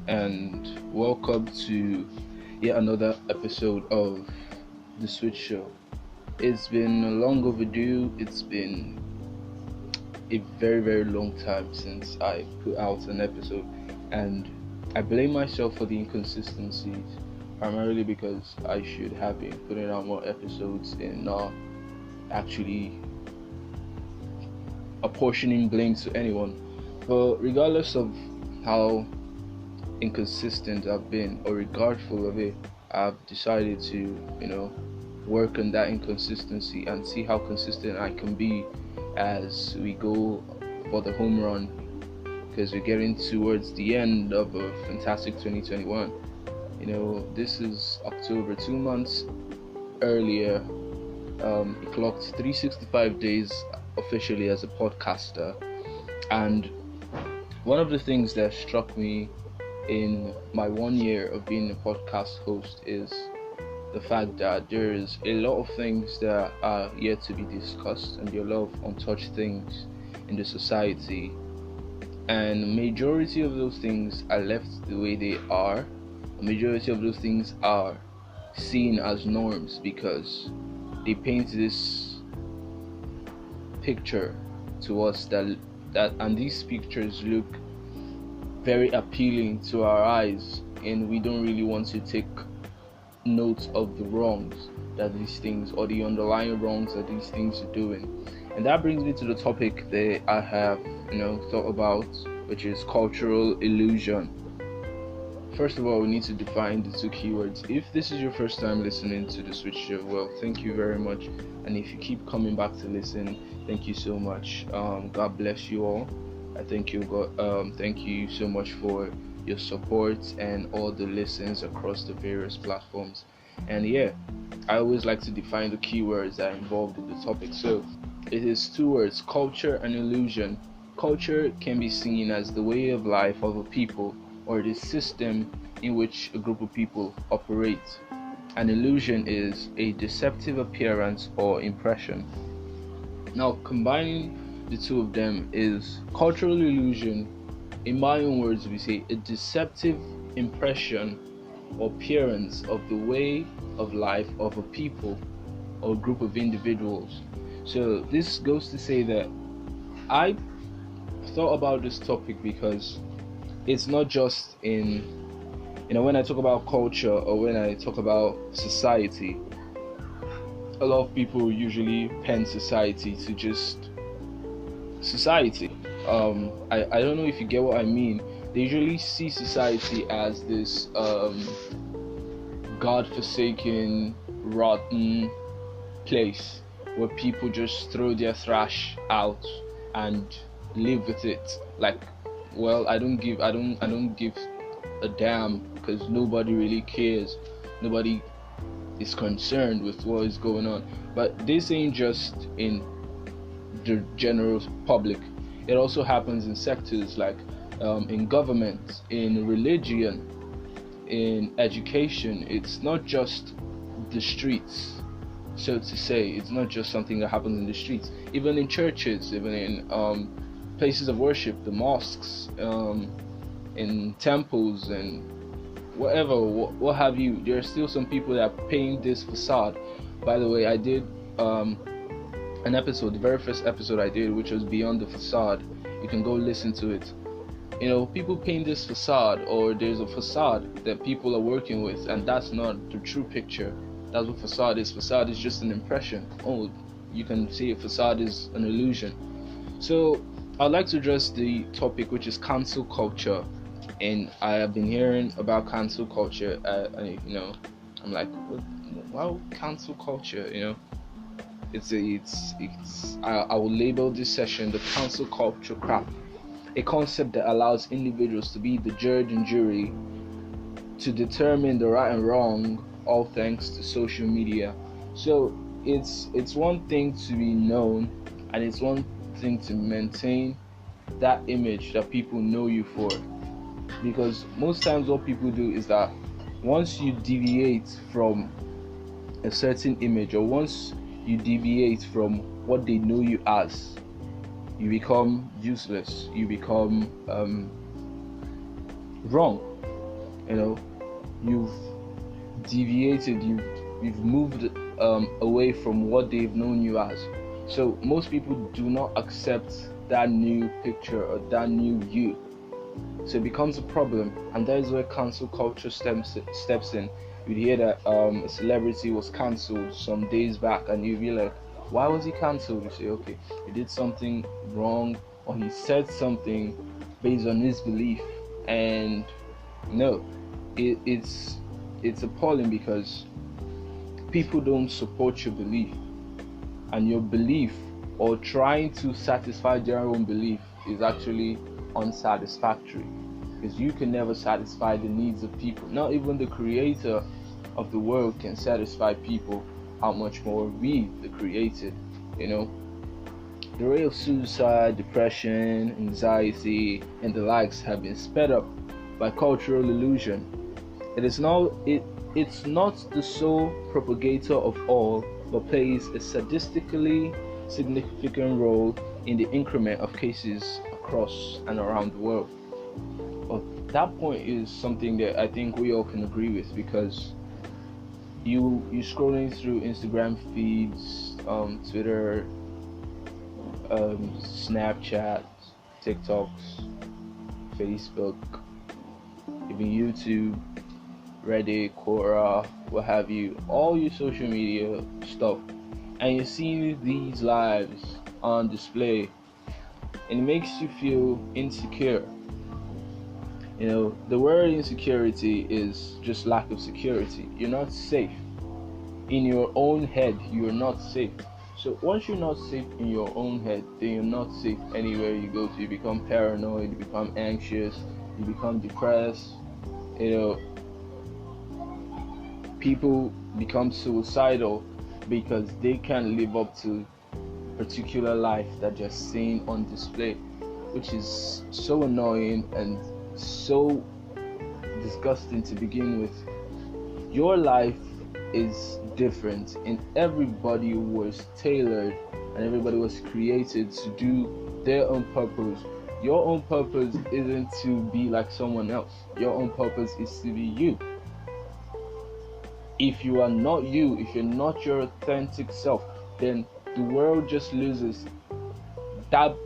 and welcome to yet another episode of The Switch Show. It's been long overdue, it's been a very, very long time since I put out an episode, and I blame myself for the inconsistencies primarily because I should have been putting out more episodes and not actually apportioning blame to anyone. But regardless of how inconsistent I've been or regardful of it, I've decided to, work on that inconsistency and see how consistent I can be as we go for the home run because we're getting towards the end of a fantastic 2021. This is October, 2 months earlier. It clocked 365 days officially as a podcaster, and one of the things that struck me in my 1 year of being a podcast host is the fact that there's a lot of things that are yet to be discussed, and there are a lot of untouched things in the society, and majority of those things are left the way they are. A majority of those things are seen as norms because they paint this picture to us that and these pictures look very appealing to our eyes, and we don't really want to take note of the wrongs that these things or the underlying wrongs that these things are doing. And that brings me to the topic that I have thought about, which is cultural illusion. First of all, we need to define the two keywords. If this is your first time listening to the Switch Show, well, thank you very much. And if you keep coming back to listen, thank you so much. God bless you all. I thank you, God. Thank you so much for your support and all the listens across the various platforms. And yeah, I always like to define the keywords that are involved in the topic. So it is two words: culture and illusion. Culture can be seen as the way of life of a people or the system in which a group of people operate. An illusion is a deceptive appearance or impression. Now, combining the two of them is cultural illusion. In my own words, we say a deceptive impression or appearance of the way of life of a people or group of individuals. So this goes to say that I thought about this topic because it's not just in, when I talk about culture or when I talk about society, a lot of people usually pen society to just society. I don't know if you get what I mean. They usually see society as this God-forsaken, rotten place where people just throw their trash out and live with it. Like, well, I don't give a damn because nobody really cares. Nobody is concerned with what is going on. But this ain't just in the general public. It also happens in sectors like in government, in religion, in education. It's not just the streets, so to say. It's not just something that happens in the streets. Even in churches, even in places of worship, the mosques, in temples and whatever, what have you, there are still some people that paint this facade. By the way, I did an episode, the very first episode I did, which was Beyond the Facade. You can go listen to it. People paint this facade, or there's a facade that people are working with, and that's not the true picture. That's what facade is. Facade is just an impression. Oh, you can see a facade is an illusion. So I'd like to address the topic, which is cancel culture. And I have been hearing about cancel culture. I'm like, why cancel culture? I will label this session the cancel culture crap, a concept that allows individuals to be the judge and jury to determine the right and wrong, all thanks to social media. So it's one thing to be known, and it's one thing to maintain that image that people know you for, because most times what people do is that once you deviate from a certain image, or once you deviate from what they know you as, you become useless, you become wrong. You know, you've deviated, you've moved away from what they've known you as. So most people do not accept that new picture or that new you. So it becomes a problem, and that is where cancel culture steps in. You'd hear that a celebrity was cancelled some days back, and you'd be like, why was he cancelled? You say, okay, he did something wrong, or he said something based on his belief. And no, it's appalling, because people don't support your belief, and your belief, or trying to satisfy their own belief, is actually unsatisfactory, because you can never satisfy the needs of people. Not even the creator of the world can satisfy people, how much more we, the created. The rate of suicide, depression, anxiety, and the likes have been sped up by cultural illusion. It's not the sole propagator of all, but plays a sadistically significant role in the increment of cases across and around the world. But that point is something that I think we all can agree with, because you scrolling through Instagram feeds, Twitter, Snapchat, TikToks, Facebook, even YouTube, Reddit, Quora, what have you, all your social media stuff, and you see these lives on display, and it makes you feel insecure. The word insecurity is just lack of security. You're not safe. In your own head, you're not safe. So once you're not safe in your own head, then you're not safe anywhere you go to. You become paranoid, you become anxious, you become depressed. People become suicidal because they can't live up to a particular life that they're seeing on display, which is so annoying and so disgusting to begin with. Your life is different, and everybody was tailored and everybody was created to do their own purpose. Your own purpose isn't to be like someone else. Your own purpose is to be you. If you are not you, if you're not your authentic self, then the world just loses that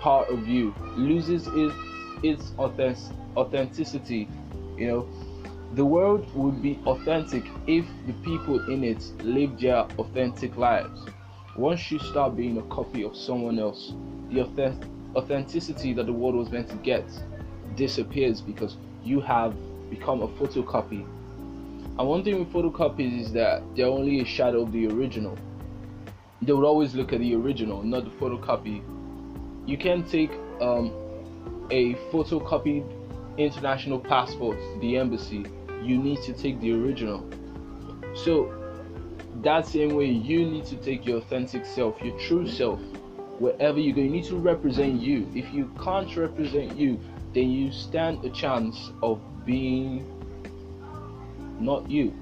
part of you, loses its authenticity. The world would be authentic if the people in it lived their authentic lives. Once you start being a copy of someone else, the authenticity that the world was meant to get disappears, because you have become a photocopy. And one thing with photocopies is that they're only a shadow of the original. They would always look at the original, not the photocopy. You can't take a photocopied international passport to the embassy. You need to take the original. So that same way, you need to take your authentic self, your true self, wherever you go. You need to represent you. If you can't represent you, then you stand a chance of being not you.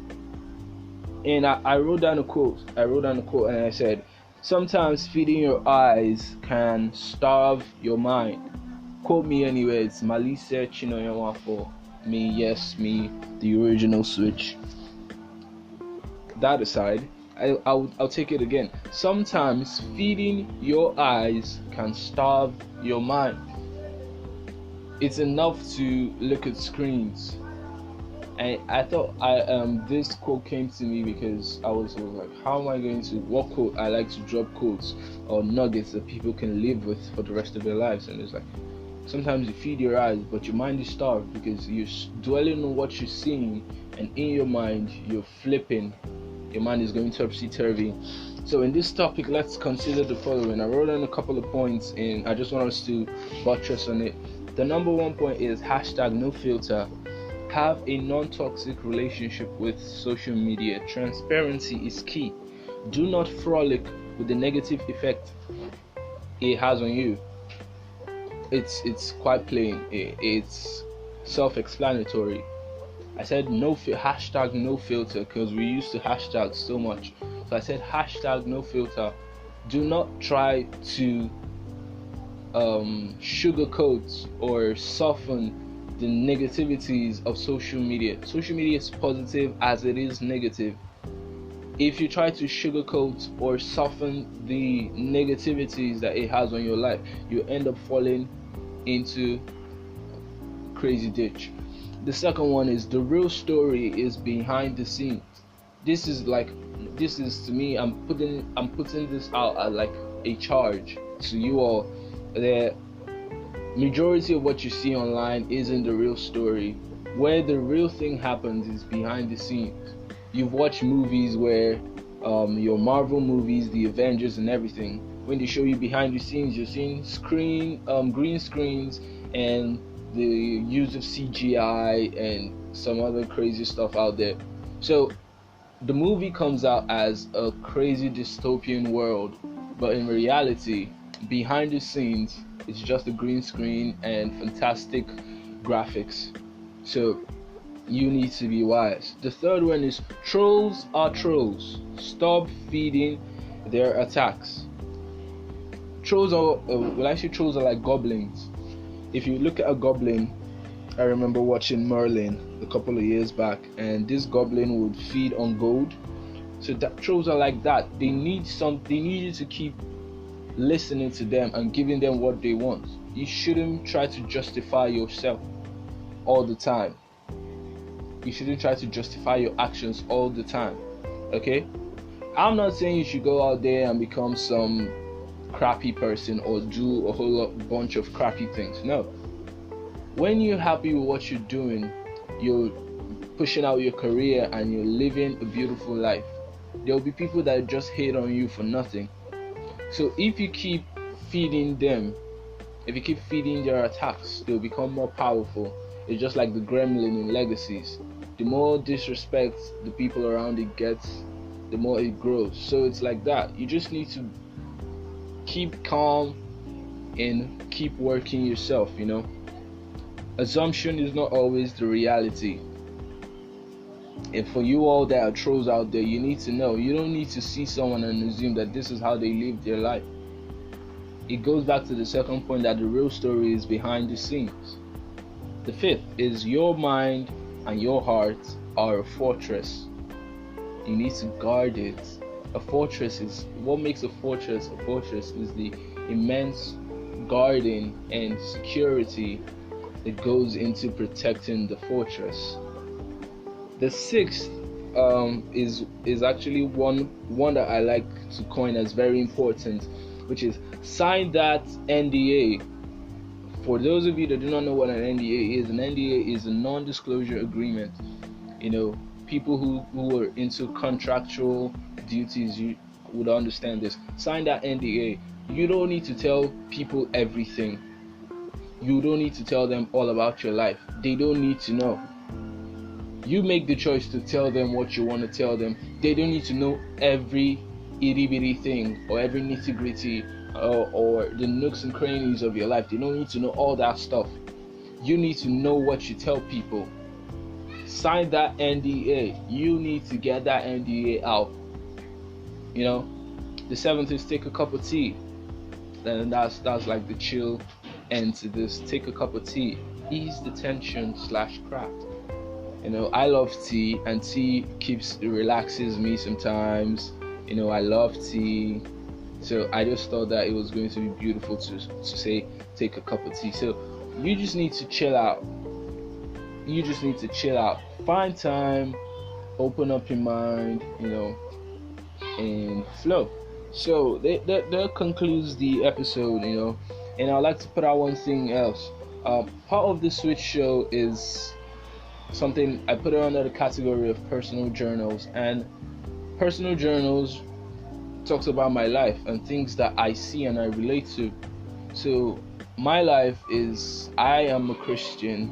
And I wrote down a quote and I said, sometimes feeding your eyes can starve your mind. Quote me anyway. It's Malise Chinoyawa for me, yes, me, the original Switch. That aside, I'll take it again. Sometimes feeding your eyes can starve your mind. It's enough to look at screens. And I thought this quote came to me because I was like, how am I going to, what quote? I like to drop quotes or nuggets that people can live with for the rest of their lives. And it's like, sometimes you feed your eyes, but your mind is starved because you're dwelling on what you're seeing, and in your mind, you're flipping. Your mind is going topsy-turvy. So in this topic, let's consider the following. I wrote down a couple of points, and I just want us to buttress on it. The number one point is #NoFilter. Have a non-toxic relationship with social media. Transparency is key. Do not frolic with the negative effect it has on you. It's quite plain. It's self-explanatory. I said #NoFilter because we used to hashtag so much. So I said #NoFilter. Do not try to sugarcoat or soften the negativities of social media. Social media is positive as it is negative. If you try to sugarcoat or soften the negativities that it has on your life, you end up falling into crazy ditch. The second one is the real story is behind the scenes. This is to me, I'm putting this out as like a charge to you all. The majority of what you see online isn't the real story. Where the real thing happens is behind the scenes. You've watched movies where your Marvel movies, the Avengers and everything, when they show you behind the scenes, you're seeing green screens and the use of CGI and some other crazy stuff out there. So the movie comes out as a crazy dystopian world, but in reality, behind the scenes, it's just a green screen and fantastic graphics. So you need to be wise. The third one is trolls are trolls. Stop feeding their attacks. Trolls are like goblins. If you look at a goblin, I remember watching Merlin a couple of years back, and this goblin would feed on gold. So that trolls are like that. They need you to keep listening to them and giving them what they want. You shouldn't try to justify yourself all the time. You shouldn't try to justify your actions all the time. Okay? I'm not saying you should go out there and become some crappy person or do a whole bunch of crappy things. No. When you're happy with what you're doing, you're pushing out your career and you're living a beautiful life, there'll be people that just hate on you for nothing. So if you keep feeding them, if you keep feeding their attacks, they'll become more powerful. It's just like the gremlin in Legacies. The more disrespect the people around it gets, the more it grows. So it's like that. You just need to keep calm and keep working yourself, Assumption is not always the reality. And for you all that are trolls out there, you need to know, you don't need to see someone and assume that this is how they live their life. It goes back to the second point, that the real story is behind the scenes. The fifth is your mind and your heart are a fortress. You need to guard it. A fortress is what makes a fortress. A fortress is the immense guarding and security that goes into protecting the fortress. The sixth is actually one that I like to coin as very important, which is sign that NDA. For those of you that do not know what an NDA is a non-disclosure agreement. People who are into contractual duties, you would understand this. Sign that NDA. You don't need to tell people everything. You don't need to tell them all about your life. They don't need to know. You make the choice to tell them what you want to tell them. They don't need to know every itty bitty thing or every nitty gritty or the nooks and crannies of your life. They don't need to know all that stuff. You need to know what you tell people. Sign that NDA. You need to get that NDA out. The seventh is take a cup of tea. And that's like the chill end to this. Take a cup of tea. Ease the tension / craft. I love tea, and tea relaxes me sometimes. I love tea. So I just thought that it was going to be beautiful to say take a cup of tea. So you just need to chill out. Find time, open up your mind, and flow. So that concludes the episode, and I'd like to put out one thing else. Part of the Switch Show is something I put it under the category of personal journals, and personal journals talks about my life and things that I see and I relate to. So my life is, I am a Christian,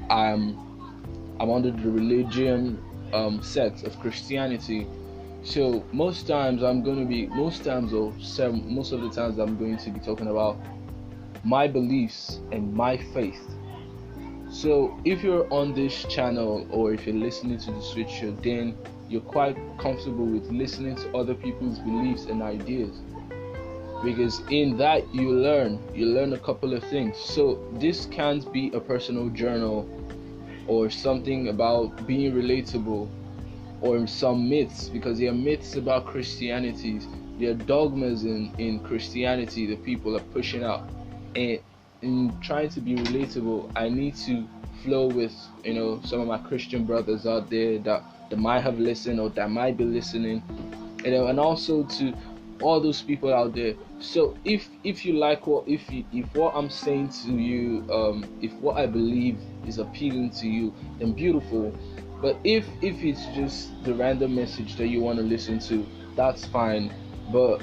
I'm under the religion sect of Christianity. So most of the times I'm going to be talking about my beliefs and my faith. So if you're on this channel or if you're listening to the Switch Show, then you're quite comfortable with listening to other people's beliefs and ideas, because in that you learn a couple of things. So this can't be a personal journal or something about being relatable or some myths, because there are myths about Christianity, there are dogmas in Christianity that people are pushing out. And in trying to be relatable, I need to flow with some of my Christian brothers out there that might have listened or that might be listening, and also to all those people out there. So if you like if what I'm saying to you, if what I believe is appealing to you, then beautiful. But if it's just the random message that you want to listen to, that's fine. But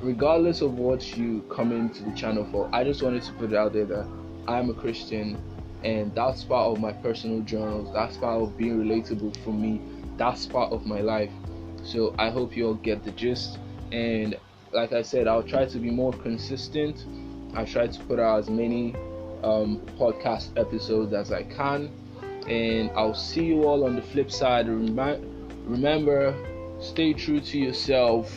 regardless of what you come into the channel for, I just wanted to put it out there that I'm a Christian, and that's part of my personal journals. That's part of being relatable for me. That's part of my life. So I hope you all get the gist. And like I said, I'll try to be more consistent. I try to put out as many podcast episodes as I can. And I'll see you all on the flip side. Remember, stay true to yourself.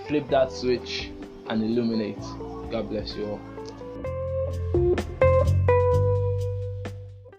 Flip that switch and illuminate. God bless you all.